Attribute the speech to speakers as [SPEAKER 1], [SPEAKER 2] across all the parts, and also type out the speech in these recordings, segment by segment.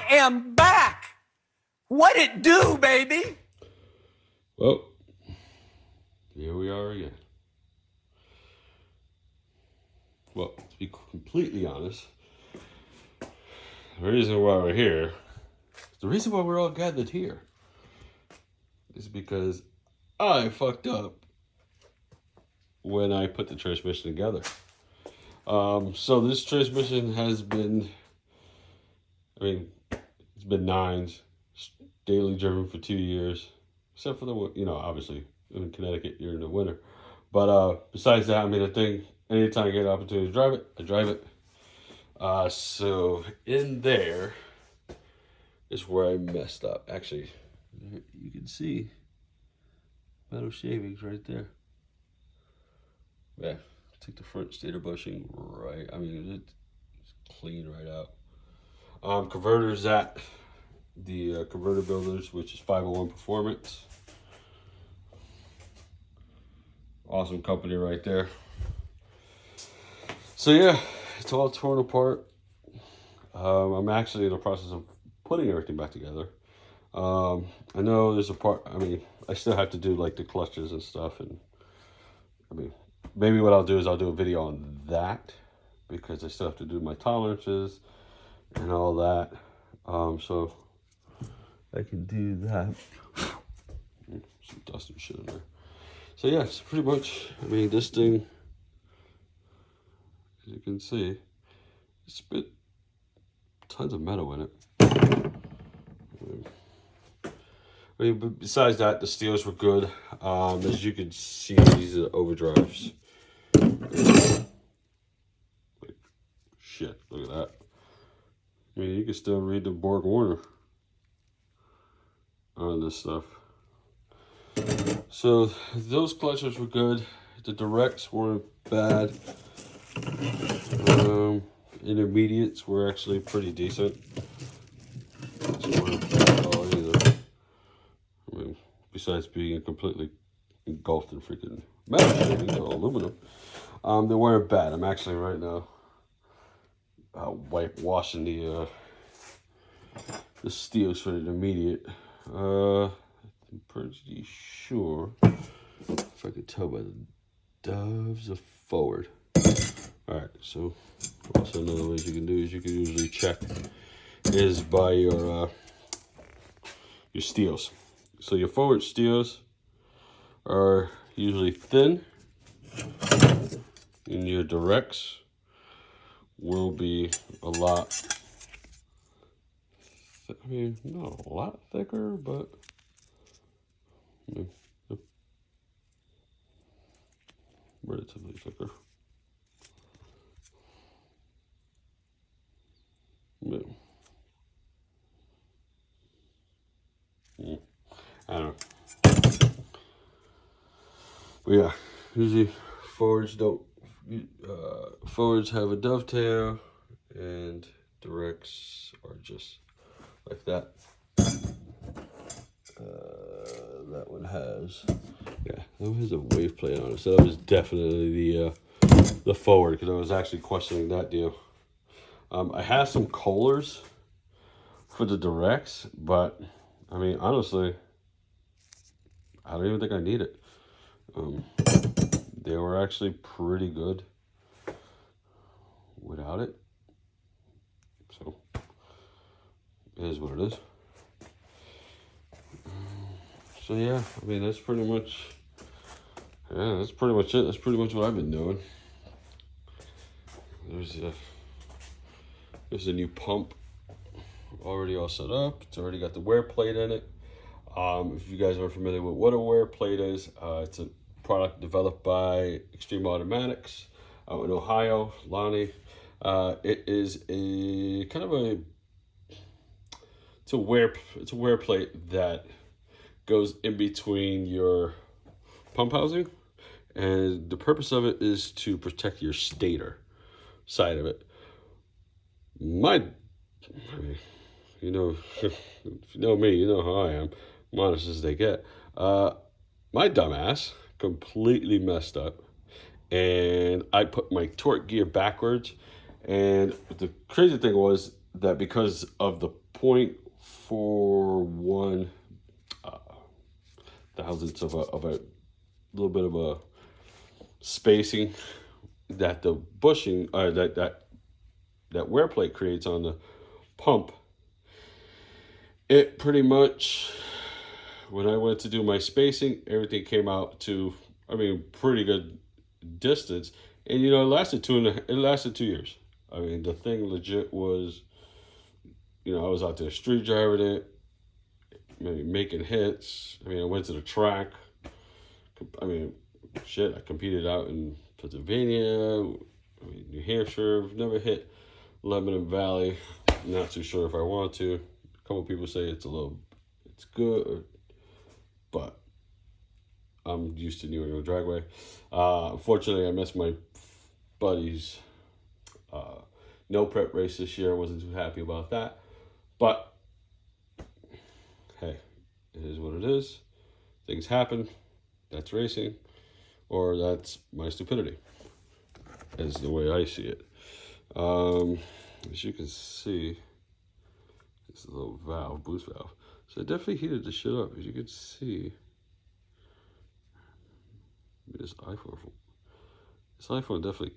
[SPEAKER 1] am back. What it do, baby?
[SPEAKER 2] Well, here we are again. Well, to be completely honest, the reason why we're here, the reason why we're all gathered here, is because I fucked up when I put the transmission together. So this transmission has been, it's been nines, daily driven for 2 years, except for the, obviously in Connecticut you're in the winter. But besides that, I think anytime I get an opportunity to drive it, I drive it. So in there is where I messed up. Actually, you can see metal shavings right there. Yeah, take the front stator bushing right. It's clean right out. Converters at the Converter Builders, which is 501 Performance. Awesome company right there. So yeah, it's all torn apart. I'm actually in the process of putting everything back together. I know there's a part, I still have to do like the clutches and stuff, and maybe what I'll do is I'll do a video on that, because I still have to do my tolerances and all that. So I can do that. Some dust and shit in there. So yeah, it's pretty much, this thing, as you can see, it's been tons of metal in it. But besides that, the steels were good. As you can see, these are overdrives. Like, shit, look at that. You can still read the Borg Warner on this stuff. So those clutches were good. The directs weren't bad. Intermediates were actually pretty decent. Besides being completely engulfed in freaking metal shavings or aluminum, they weren't bad. I'm actually right now washing the steels for the intermediate. I'm pretty sure, if I could tell by the doves of forward. Alright, so also another way you can do is you can usually check is by your steels. So your forward steels are usually thin, and your directs will be a lot, not a lot thicker, but relatively thicker. I don't know. But yeah, usually forwards have a dovetail, and directs are just like that. That one has, that one has a wave plate on it. So that was definitely the forward, because I was actually questioning that deal. I have some Kohlers for the directs, but honestly, I don't even think I need it. They were actually pretty good without it. So it is what it is. So yeah, that's pretty much it. That's pretty much what I've been doing. There's a new pump already all set up. It's already got the wear plate in it. If you guys are familiar with what a wear plate is, it's a product developed by Extreme Automatics out in Ohio, Lonnie. It is a kind of it's a wear plate that goes in between your pump housing, and the purpose of it is to protect your stator side of it. If you know me, you know how I am. I'm honest as they get. My dumbass completely messed up, and I put my torque gear backwards. And the crazy thing was that because of the 0.41 thousandths of a little bit of a spacing that the bushing that wear plate creates on the pump. It pretty much, when I went to do my spacing, everything came out to, pretty good distance. And it lasted 2 years. The thing legit was, I was out there street driving it, maybe making hits. I went to the track. I competed out in Pennsylvania, New Hampshire. I've never hit Lebanon Valley. Not too sure if I want to. A couple people say it's good, but I'm used to New England Dragway. Unfortunately, I missed my buddy's no prep race this year. I wasn't too happy about that, but hey, it is what it is. Things happen. That's racing, or that's my stupidity, is the way I see it. As you can see, it's a little valve, boost valve. So I definitely heated this shit up. As you can see, this iPhone definitely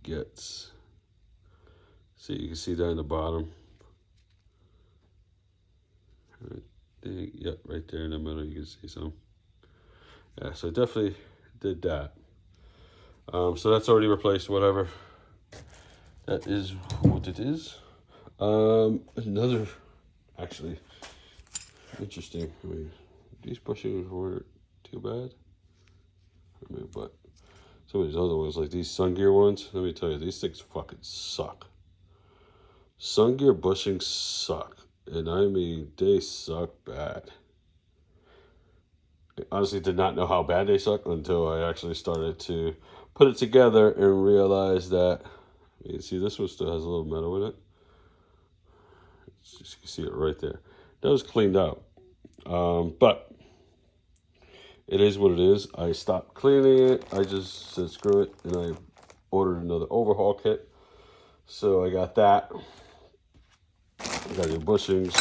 [SPEAKER 2] gets. See, you can see that in the bottom. Right there, yep, right there in the middle, you can see some. Yeah, so I definitely did that. So that's already replaced, whatever. That is what it is. Another, actually, interesting. These bushings weren't too bad. But some of these other ones, like these Sun Gear ones, let me tell you, these things fucking suck. Sun Gear bushings suck. And they suck bad. I honestly did not know how bad they suck until I actually started to put it together and realize that, you can see this one still has a little metal in it. You can see it right there. That was cleaned out. But it is what it is. I stopped cleaning it. I just said screw it, and I ordered another overhaul kit. So I got that. I got the bushings.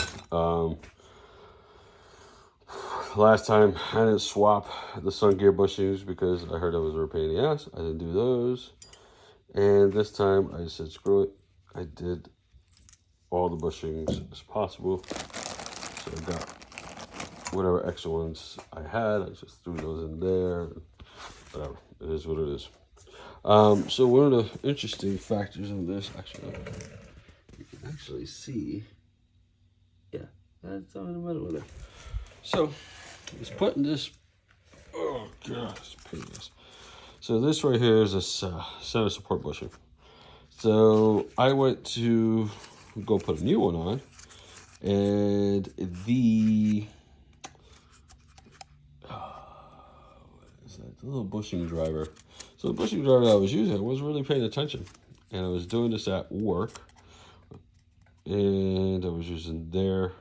[SPEAKER 2] Last time I didn't swap the Sun Gear bushings because I heard that was a pain in the ass. I didn't do those. And this time I said screw it. I did all the bushings as possible. So I got whatever extra ones I had. I just threw those in there. Whatever. It is what it is. So one of the interesting factors of this, actually, you can actually see, yeah, that's on the middle of there. So it's putting this, oh god, it's painless. So this right here is a center support bushing. So I went to go put a new one on, and the little bushing driver. So the bushing driver that I was using, I wasn't really paying attention, and I was doing this at work, and I was using their.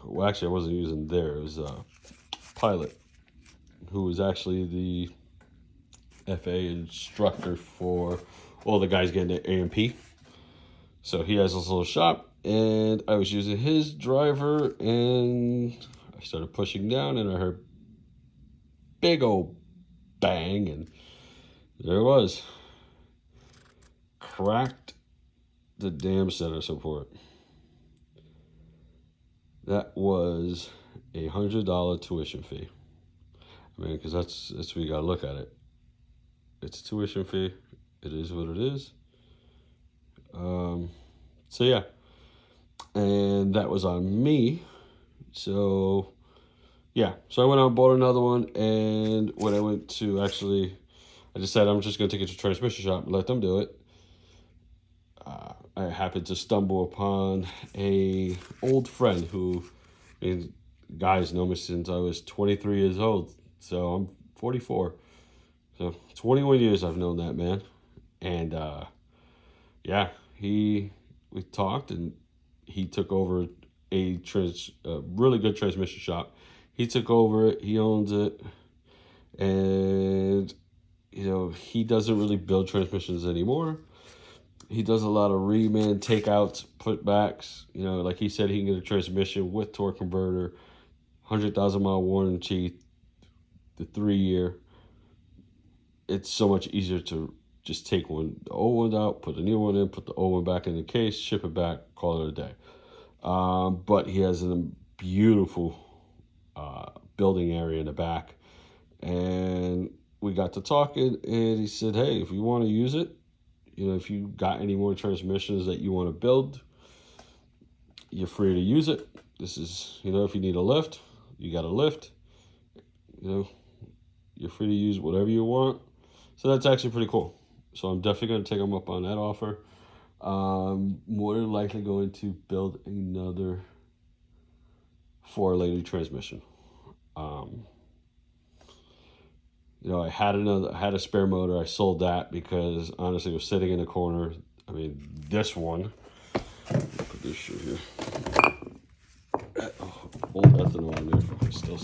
[SPEAKER 2] Well, actually, I wasn't using there. It was Pilot, who was actually the FA instructor for all the guys getting the AMP. So he has this little shop, and I was using his driver, and I started pushing down, and I heard big old bang, and there it was. Cracked the damn center support. That was $100 tuition fee. Because that's what you gotta look at it. It's a tuition fee. It is what it is. So yeah, and that was on me. So yeah, so I went out and bought another one, and when I went to I decided I'm just gonna take it to the transmission shop and let them do it. I happened to stumble upon a old friend who, guys know me since I was 23 years old. So I'm 44. So 21 years I've known that man. And yeah, we talked, and he took over a really good transmission shop. He took over it, he owns it, and he doesn't really build transmissions anymore. he does a lot of reman takeouts, putbacks. You know, like he said, he can get a transmission with torque converter, 100,000 mile warranty, the 3-year. It's so much easier to just take the old one out, put the new one in, put the old one back in the case, ship it back, call it a day. But he has a beautiful building area in the back. And we got to talking, and he said, hey, if you want to use it, you know, if you got any more transmissions that you want to build, you're free to use it. This is, you know, if you need a lift, you got a lift. You know, you're free to use whatever you want. So that's actually pretty cool. So I'm definitely going to take him up on that offer. More than likely going to build another 4-liter transmission. You know, I had a spare motor. I sold that because honestly it was sitting in the corner. I mean, this one. Put this shit here. Old ethanol in there. It still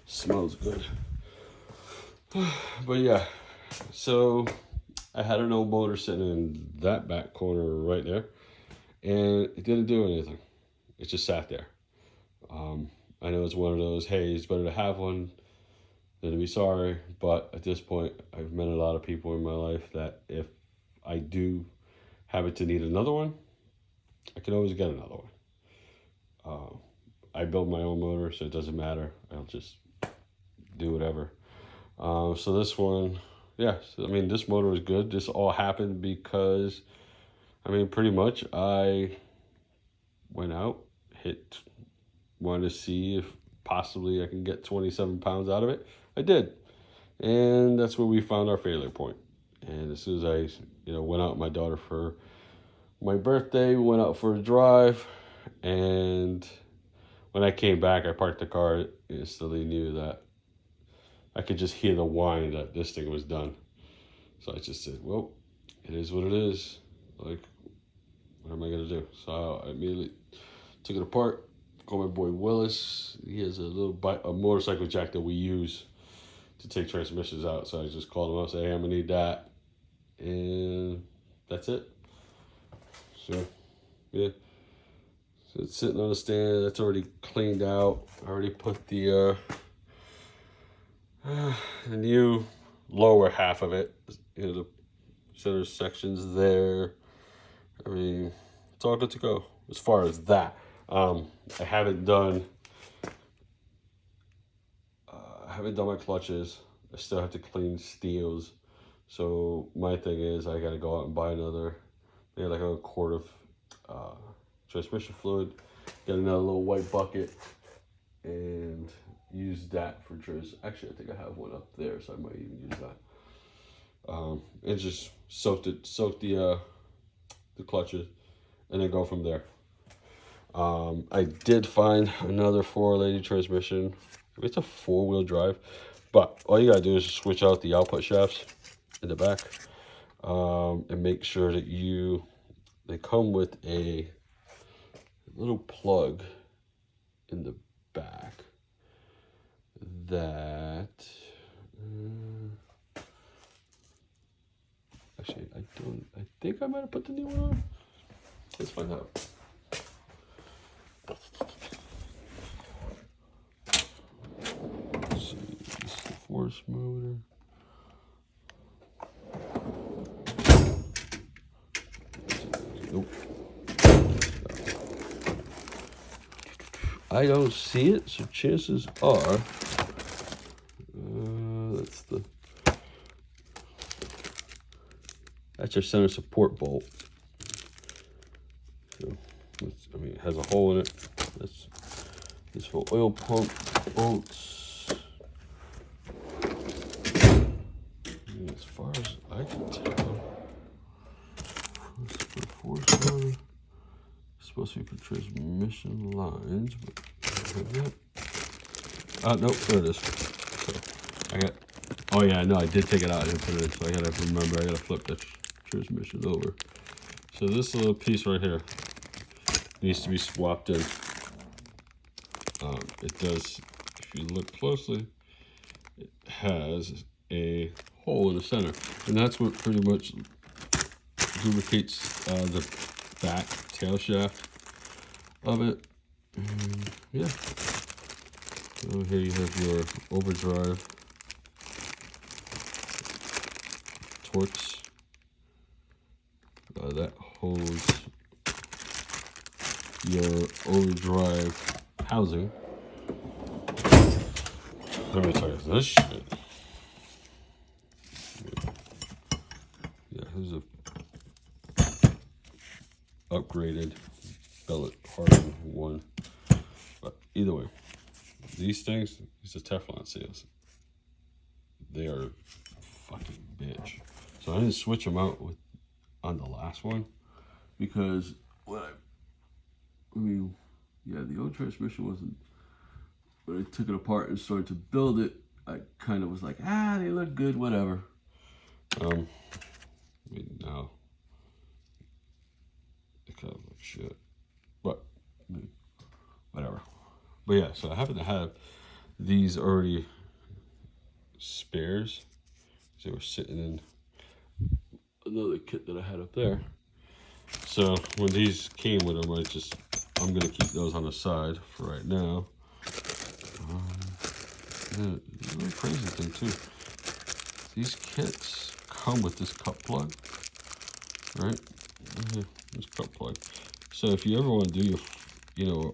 [SPEAKER 2] smells good. But yeah, so I had an old motor sitting in that back corner right there, and it didn't do anything. It just sat there. I know it's one of those, hey, it's better to have one than to be sorry, but at this point, I've met a lot of people in my life that if I do happen to need another one, I can always get another one. I build my own motor, so it doesn't matter. I'll just do whatever. So this one, yeah, so, I mean, this motor was good. This all happened because, I mean, pretty much I went out, wanted to see if possibly I can get 27 pounds out of it. I did. And that's where we found our failure point. And as soon as I, you know, went out with my daughter for my birthday, we went out for a drive. And when I came back, I parked the car, instantly knew that I could just hear the whine that this thing was done. So I just said, well, it is what it is. Like, what am I going to do? So I immediately took it apart. Called my boy Willis. He has a motorcycle jack that we use to take transmissions out. So I just called him up and said, hey, I'm going to need that. And that's it. So, yeah. So it's sitting on the stand. That's already cleaned out. I already put the new lower half of it. You know, the center sections there. I mean, it's all good to go as far as that. I haven't done my clutches. I still have to clean steels. So my thing is I gotta go out and buy another, maybe like a quart of transmission fluid, get another little white bucket, and use that for Actually, I think I have one up there, so I might even use that. And just soak the clutches, and then go from there. I did find another 4-liter transmission. It's a 4-wheel drive, but all you gotta do is switch out the output shafts in the back, and make sure that they come with a little plug in the back that actually I think I might have put the new one on. Let's find out. Let's see, this is the force motor. Nope. I don't see it, so chances are that's your center support bolt. So I mean, it has a hole in it. It's for oil pump bolts. And as far as I can tell, it's for force motor. It's supposed to be for transmission lines, but I don't have that. Nope, there it is. So oh yeah, no, I did take it out. I didn't put it in, so I gotta remember, I gotta flip the transmission over. So this little piece right here needs to be swapped in. It does, if you look closely, it has a hole in the center, and that's what pretty much lubricates the back tail shaft of it. And yeah. So here you have your overdrive Torx. That holds your overdrive housing. Let me tell you this shit. Yeah, here's a upgraded billet hardened one. But either way, these things, these are Teflon seals. They are fucking bitch. So I didn't switch them out on the last one because the old transmission wasn't. When I took it apart and started to build it, I kind of was like, they look good, whatever. Now they kind of look shit, but whatever. But yeah, so I happen to have these already spares. They were sitting in another kit that I had up there. So when these came with them, I'm gonna keep those on the side for right now. The really crazy thing too, these kits come with this cup plug, right? This cup plug. So if you ever want to do the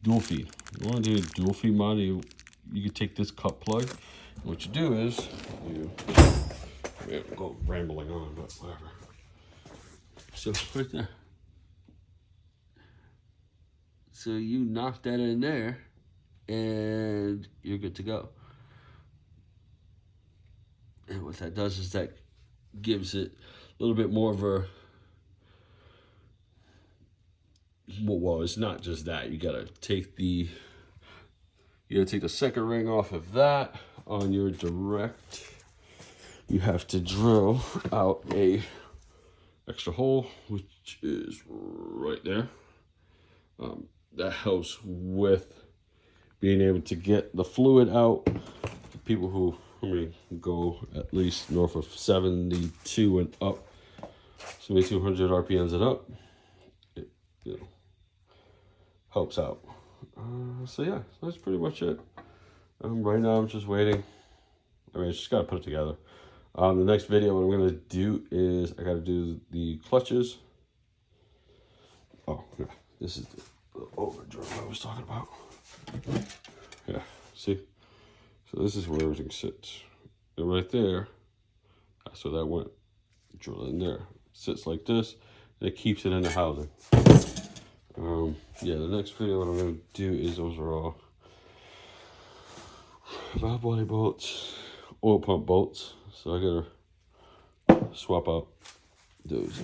[SPEAKER 2] dual feed. You want to do a dual feed mod, you can take this cup plug. And what you do is go rambling on, but whatever. So right there. So you knock that in there, and you're good to go. And what that does is that gives it a little bit more of a. Well, it's not just that. You gotta take the second ring off of that on your direct. You have to drill out a extra hole, which is right there. That helps with being able to get the fluid out. For people who go at least north of 72 and up, 7,200 RPMs and up, it helps out. So yeah, that's pretty much it. Right now I'm just waiting. I just gotta put it together. The next video, what I'm gonna do is I gotta do the clutches. Oh yeah, this is the overdrive I was talking about. Yeah, see? So this is where everything sits. And right there, that's where that went. Drill in there. It sits like this, and it keeps it in the housing. Yeah, the next video what I'm gonna do is those are all valve body bolts, oil pump bolts. So I gotta swap out those.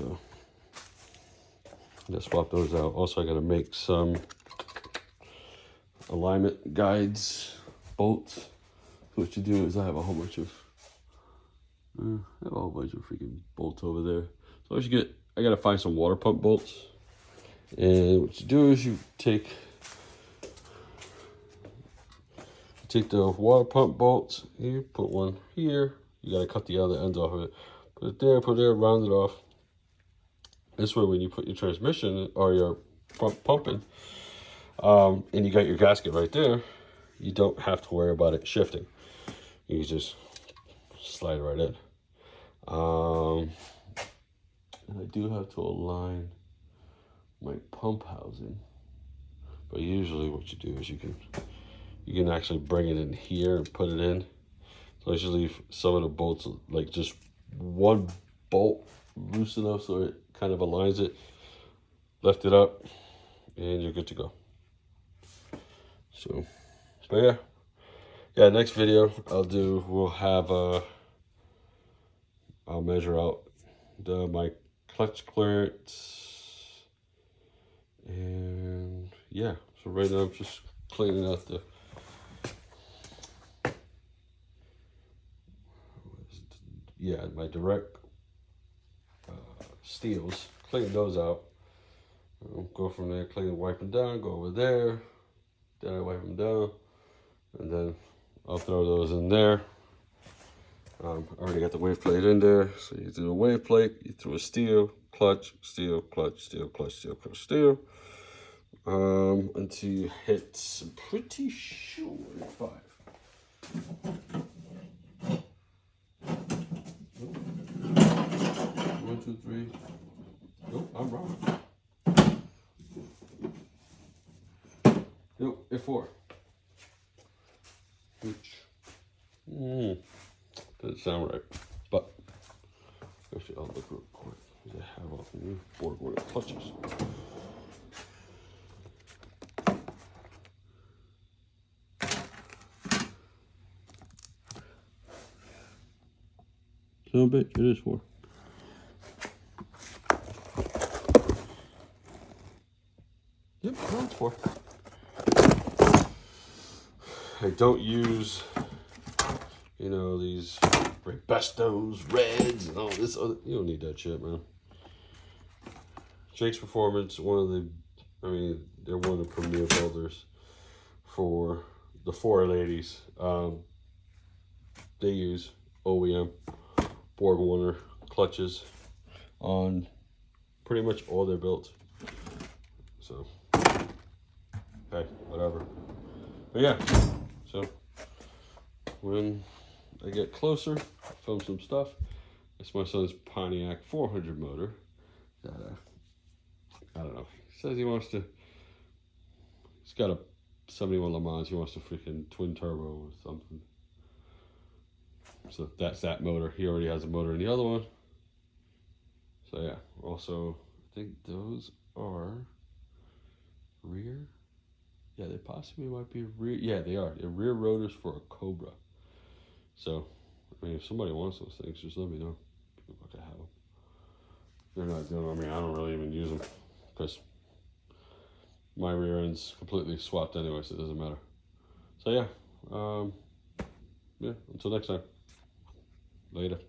[SPEAKER 2] Swap those out. Also, I gotta make some alignment guides, bolts. So what you do is I have a whole bunch of freaking bolts over there. So I gotta find some water pump bolts. And what you do is you take the water pump bolts, you put one here, you gotta cut the other end off of it. Put it there, round it off. This way when you put your transmission or your pumping, and you got your gasket right there, you don't have to worry about it shifting. You just slide right in. And I do have to align my pump housing, but usually what you do is you can actually bring it in here and put it in. So I just leave some of the bolts, like just one bolt loose enough so it kind of aligns it, lift it up, and you're good to go. So, but yeah, next video I'll measure out my clutch clearance. And yeah, so right now I'm just cleaning out my direct steels, clean those out. Go from there, clean, wipe them down, go over there, Then I wipe them down, and then I'll throw those in there. I already got the wave plate in there, so you do a wave plate, you throw a steel, clutch, steel, clutch, steel, clutch, steel, clutch, steel, until you hit, I'm pretty sure, 5. Nope. 1, 2, 3. Nope, I'm wrong. Nope, F4. Which doesn't sound right, but actually I'll look real quick because I have all the new BorgWarner clutches. So I bet it is 4. Yep, no, it's 4. I don't use, you know, these Bestos, Reds, and all this other. You don't need that shit, man. Jake's Performance, they're one of the premier builders for the 480s. They use OEM BorgWarner clutches on pretty much all their builds. So, okay, whatever. But yeah, so when I get closer, I'll film some stuff. It's my son's Pontiac 400 motor that I don't know. He says he wants to. He's got a 71 Le Mans. He wants to freaking twin turbo or something. So that's that motor. He already has a motor in the other one. So yeah. Also, I think those are rear. Yeah, they possibly might be rear. Yeah, they are. They're rear rotors for a Cobra. So, I mean, if somebody wants those things, just let me know. People can have them. They're not doing. I mean, I don't really even use them because my rear end's completely swapped anyway, so it doesn't matter. So yeah, yeah. Until next time. Later.